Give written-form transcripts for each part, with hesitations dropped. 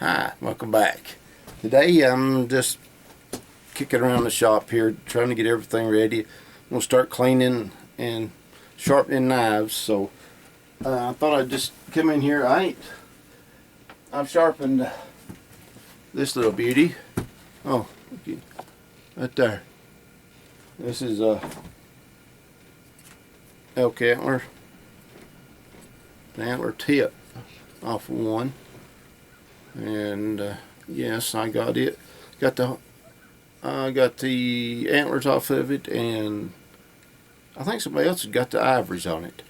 Hi, welcome back. Today I'm just kicking around the shop here trying to get everything ready. We'll start cleaning and sharpening knives, so I thought I'd just come in here. I've sharpened this little beauty. Oh, okay. Right there. This is a elk antler. The antler tip off of one. And yes, I got it. Got the antlers off of it, and I think somebody else has got the ivories on it.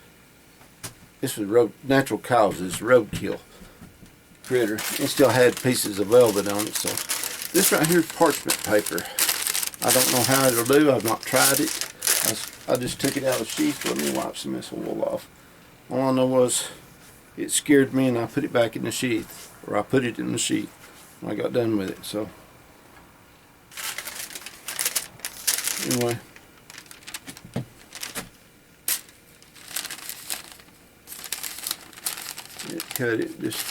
This was natural causes, roadkill critter. It still had pieces of velvet on it. So this right here is parchment paper. I don't know how it'll do. I've not tried it. I just took it out of the sheath. Let me wipe some of this wool off. All I know was it scared me, and I put it back in the sheath. Or I put it in the sheath when I got done with it. So anyway, cut it just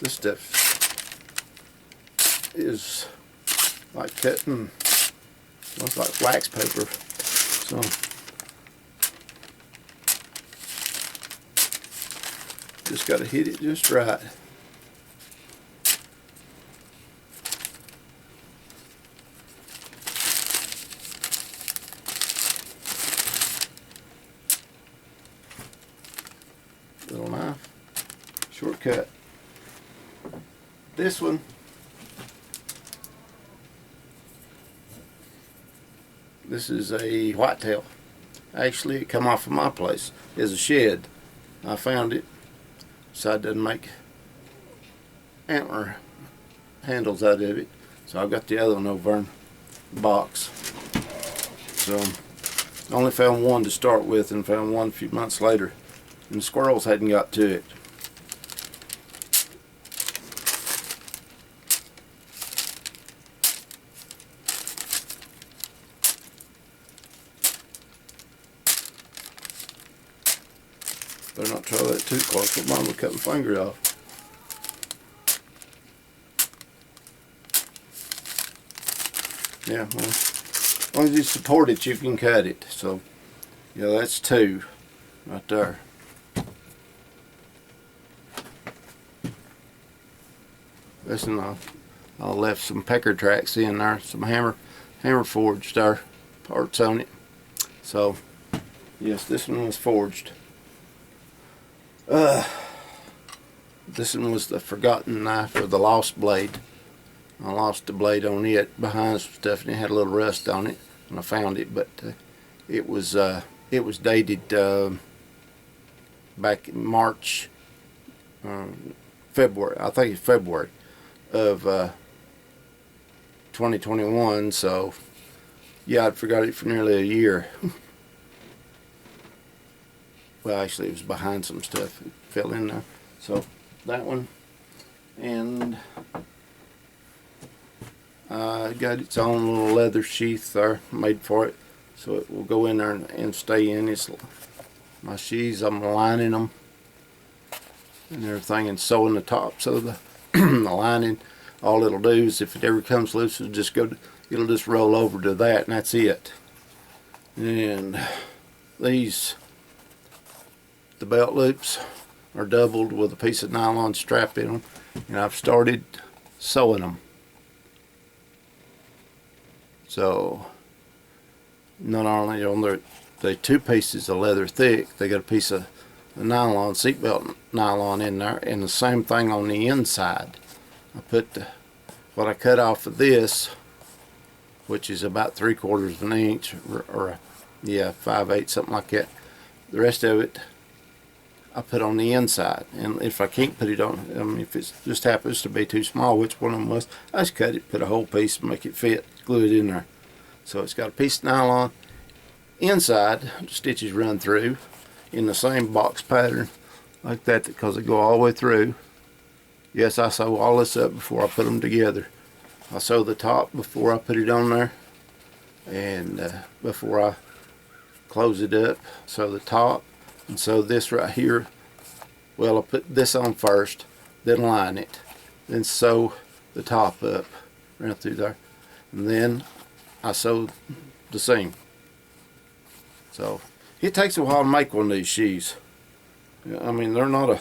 this stuff is like cutting, looks like wax paper. So just got to hit it just right. Little knife, shortcut. This one, this is a whitetail. Actually, it come off of my place. It's a shed. I found it. Decided to make antler handles out of it, so I've got the other one over in the box. So I only found one to start with, and found one a few months later, and the squirrels hadn't got to it. Better not try that too close, but mine will cut my finger off. Yeah, well, as long as you support it, you can cut it. So, yeah, that's two right there. Listen, I left some pecker tracks in there, some hammer forged there, parts on it. So, yes, this one was forged. This one was the forgotten knife, or the lost blade. I lost the blade on it behind some stuff, and it had a little rust on it, and I found it. But it was dated back in March, February. I think it's February of 2021. So yeah, I'd forgot it for nearly a year. Well, actually, it was behind some stuff. It fell in there. So that one, and got its own little leather sheath there made for it, so it will go in there and stay in. It's my sheaths. I'm lining them and everything, and sewing the tops of the the lining. All it'll do is, if it ever comes loose, it'll just roll over to that, and that's it. And these, the belt loops are doubled with a piece of nylon strap in them, and I've started sewing them. So not only are they two pieces of leather thick, they got a piece of the nylon, seatbelt nylon in there, and the same thing on the inside. I put what I cut off of this, which is about 3/4 of an inch, or yeah, 5/8, something like that. The rest of it I put on the inside, and if I can't put it on, I mean, if it just happens to be too small, which one of them was, I just cut it, put a whole piece, and make it fit, glue it in there. So it's got a piece of nylon inside, the stitches run through in the same box pattern like that, because they go all the way through. Yes, I sew all this up before I put them together. I sew the top before I put it on there, and before I close it up, so the top, and so this right here, well, I'll put this on first, then line it, then sew the top up right through there, and then I sew the seam. So it takes a while to make one of these shoes. I mean, they're not a,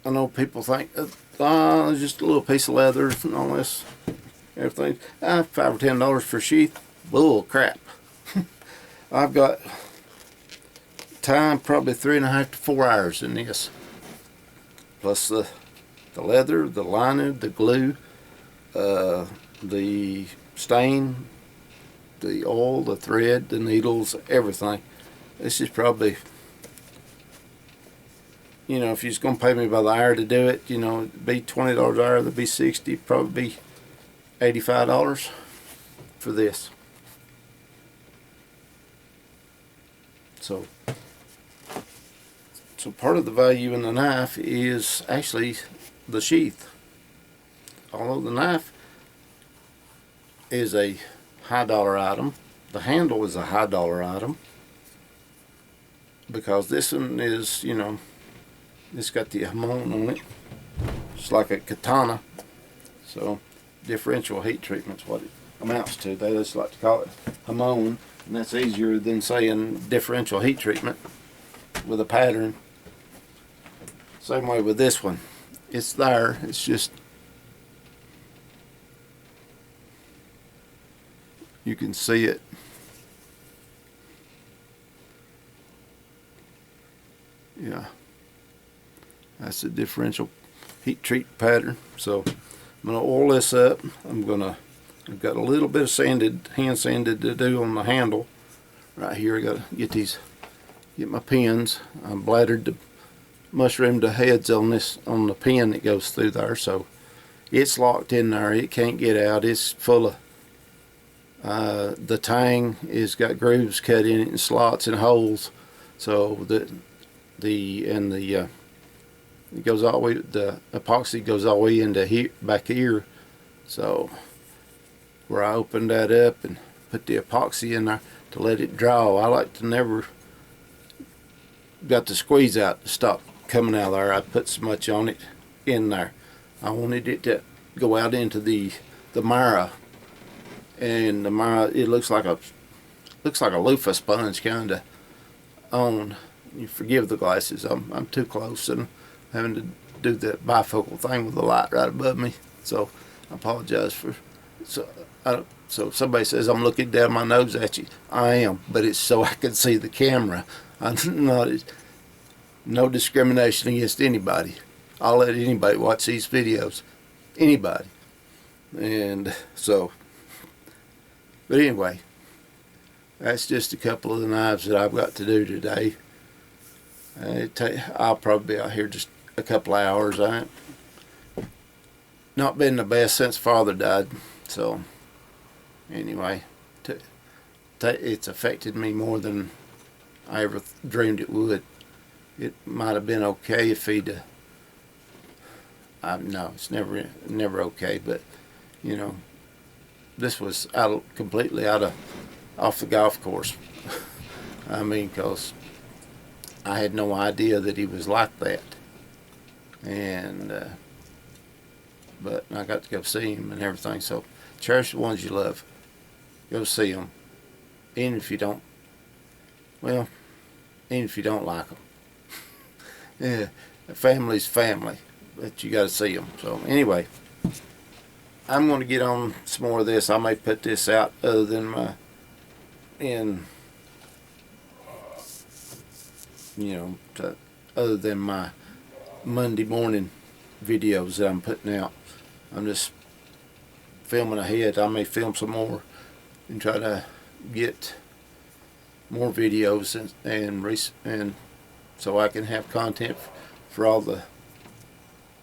I know people think just a little piece of leather and all this, everything. $5 or $10 for a sheath, bull crap. I've got time probably 3.5 to 4 hours in this, plus the leather, the lining, the glue, the stain, the oil, the thread, the needles, everything. This is probably, you know, if you're just going to pay me by the hour to do it, you know, it'd be $20 an hour, it'd be $60, probably be $85 for this. So part of the value in the knife is actually the sheath. Although the knife is a high dollar item, the handle is a high dollar item, because this one is, you know, it's got the hamon on it. It's like a katana. So differential heat treatment's what it amounts to. They just like to call it hamon, and that's easier than saying differential heat treatment with a pattern. Same way with this one. It's there, it's just, you can see it. Yeah, that's a differential heat treat pattern. So I'm gonna oil this up. I've got a little bit of hand sanded to do on the handle right here. I gotta get my pins. I bladdered the mushroomed the heads on the pin that goes through there, so it's locked in there. It can't get out. It's full of the tang is got grooves cut in it and slots and holes, so it goes all the way, the epoxy goes all the way into here, back here. So where I opened that up and put the epoxy in there to let it dry, I like to never got the squeeze out to stop coming out of there. I put so much on it in there. I wanted it to go out into the mara, and the mara, it looks like a loofah sponge kind of on. You forgive the glasses. I'm too close and having to do that bifocal thing with the light right above me. So I apologize for. So if somebody says I'm looking down my nose at you, I am, but it's so I can see the camera. I'm not. No discrimination against anybody. I'll let anybody watch these videos. Anybody. And so, but anyway, that's just a couple of the knives that I've got to do today. I'll probably be out here just a couple of hours. I ain't not been the best since Father died. So anyway, it's affected me more than I ever dreamed it would. It might have been okay if he'd. No, it's never okay. But you know, this was completely off the golf course. I mean, because I had no idea that he was like that, and but I got to go see him and everything. So cherish the ones you love. Go see them, even if you don't. Well, even if you don't like them. Yeah, family's family, but you got to see them. So anyway, I'm going to get on some more of this. I may put this out other than other than my Monday morning videos that I'm putting out. I'm just filming ahead. I may film some more and try to get more videos and so I can have content for all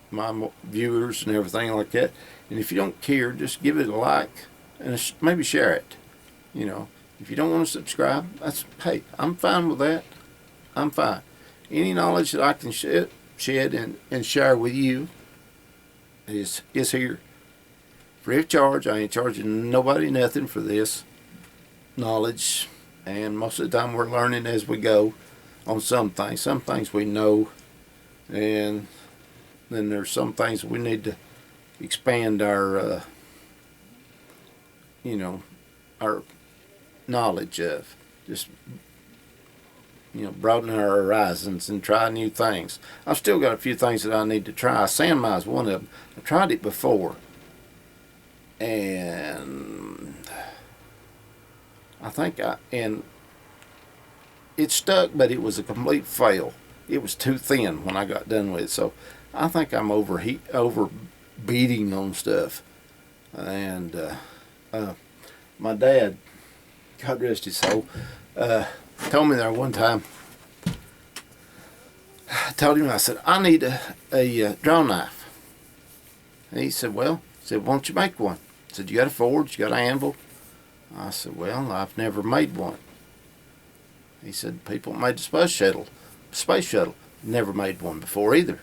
my viewers and everything like that. And if you don't care, just give it a like and maybe share it. You know, if you don't want to subscribe, hey, I'm fine with that. I'm fine. Any knowledge that I can shed and share with you is here, free of charge. I ain't charging nobody nothing for this knowledge. and most of the time we're learning as we go on some things. Some things we know, and then there's some things we need to expand our, our knowledge of. Just, broaden our horizons and try new things. I've still got a few things that I need to try. Sandmine is one of them. I tried it before, and and it stuck, but it was a complete fail. It was too thin when I got done with it. So I think I'm overbeating on stuff. And my dad, God rest his soul, told me there one time. I told him, I said, I need a draw knife. And he said, why don't you make one? I said, you got a forge, you got an anvil? I said, well, I've never made one. He said, people made the space shuttle, never made one before either.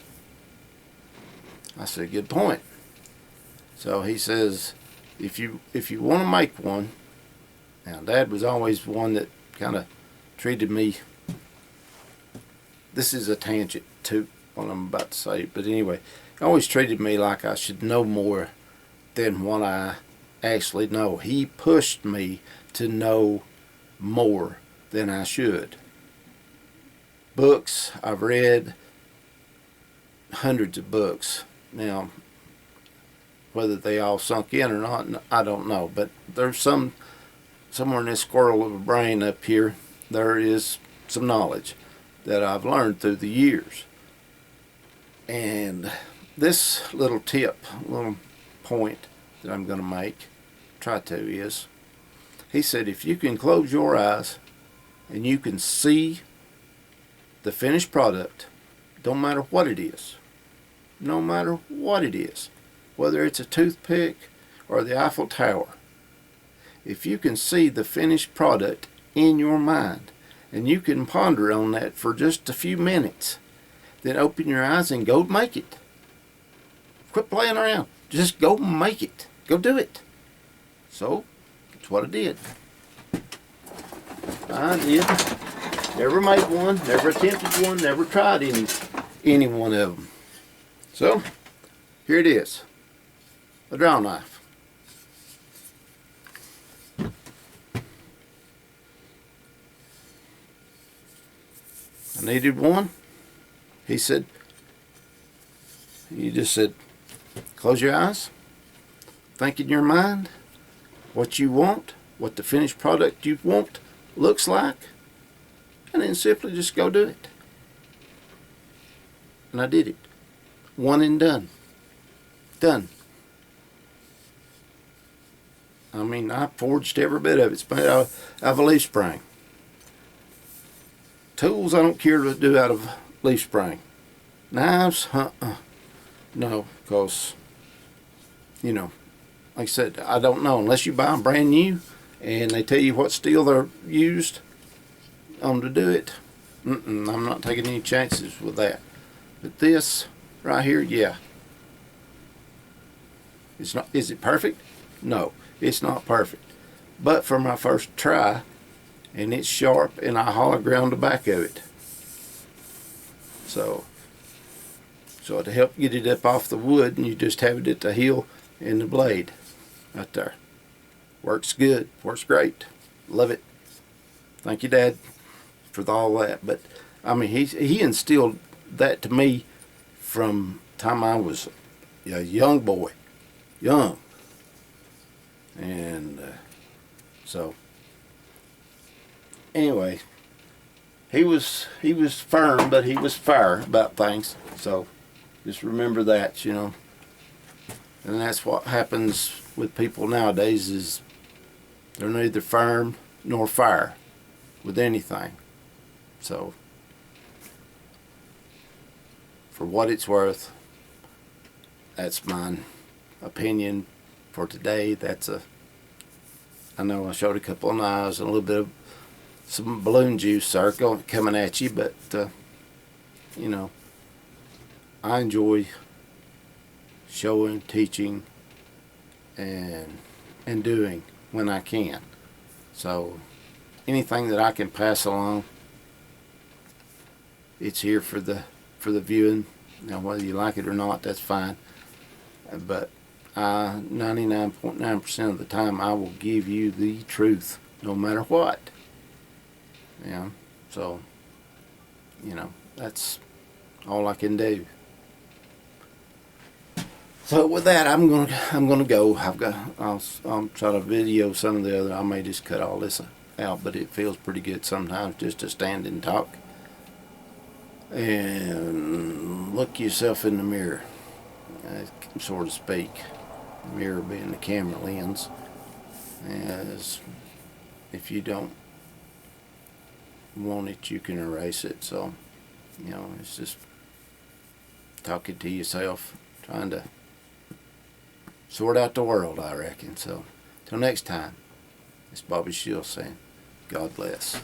I said, good point. So he says, if you want to make one, now Dad was always one that kind of treated me, this is a tangent to what I'm about to say, but anyway, he always treated me like I should know more than what I actually know. He pushed me to know more than I should. Books, I've read hundreds of books. Now, whether they all sunk in or not, I don't know. But there's somewhere in this squirrel of a brain up here, there is some knowledge that I've learned through the years. And this little point that I'm going to make, is, he said, if you can close your eyes and you can see the finished product, don't matter what it is, whether it's a toothpick or the Eiffel Tower, if you can see the finished product in your mind and you can ponder on that for just a few minutes, then open your eyes and go make it. Quit playing around. Just go make it. Go do it. So, that's what I did. I did. Never made one, never attempted one, never tried any one of them. So, here it is. A draw knife. I needed one. He just said, close your eyes, think in your mind what you want, what the finished product you want looks like, and then simply just go do it. And I did it. One and done. Done. I mean, I forged every bit of it. It's made out of a leaf spring. Tools I don't care to do out of leaf spring. Knives, no, because, like I said, I don't know. Unless you buy them brand new and they tell you what steel they're used on to do it, I'm not taking any chances with that. But this right here, yeah. It's not. Is it perfect? No, it's not perfect. But for my first try, and it's sharp, and I hollow ground the back of it. So to help get it up off the wood, and you just have it at the heel and the blade right there. Works good. Works great. Love it. Thank you, Dad, for all that. But I mean, he instilled that to me from the time I was a young boy, and so anyway, he was firm, but he was fair about things. So just remember that, and that's what happens with people nowadays, is they're neither firm nor fair with anything. So for what it's worth, that's my opinion for today. I know I showed a couple of knives and a little bit of some balloon juice circle coming at you, but I enjoy showing, teaching, and doing when I can. So anything that I can pass along, it's here for the viewing. Now, whether you like it or not, that's fine. But 99.9% of the time, I will give you the truth, no matter what. Yeah. So, that's all I can do. So with that, I'm gonna go. I'll try to video some of the other. I may just cut all this out, but it feels pretty good sometimes just to stand and talk and look yourself in the mirror, so to speak. The mirror being the camera lens, as if you don't want it, you can erase it. So, it's just talking to yourself, trying to sort out the world, I reckon. So, till next time, it's Bobby Shields saying, God bless.